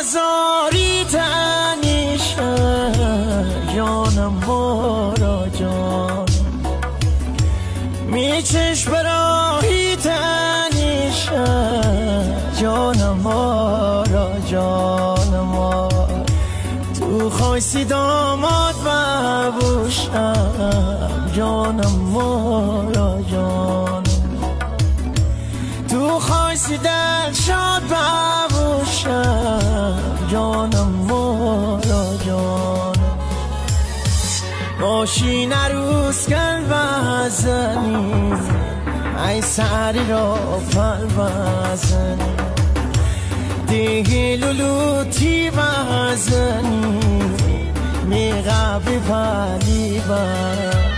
آزاری تنیشه جانم مارا جان میچش براهی تنیشه جانم مارا جانم مارا تو خواستی داماد ببوشم جانم مارا جانم تو خواستی دل شاد ببوشم جانم مارا جانم باشی نروز کل بزنی ای سری را پل بزنی دیگه لولوتی بزنی میغبی پلی بزنی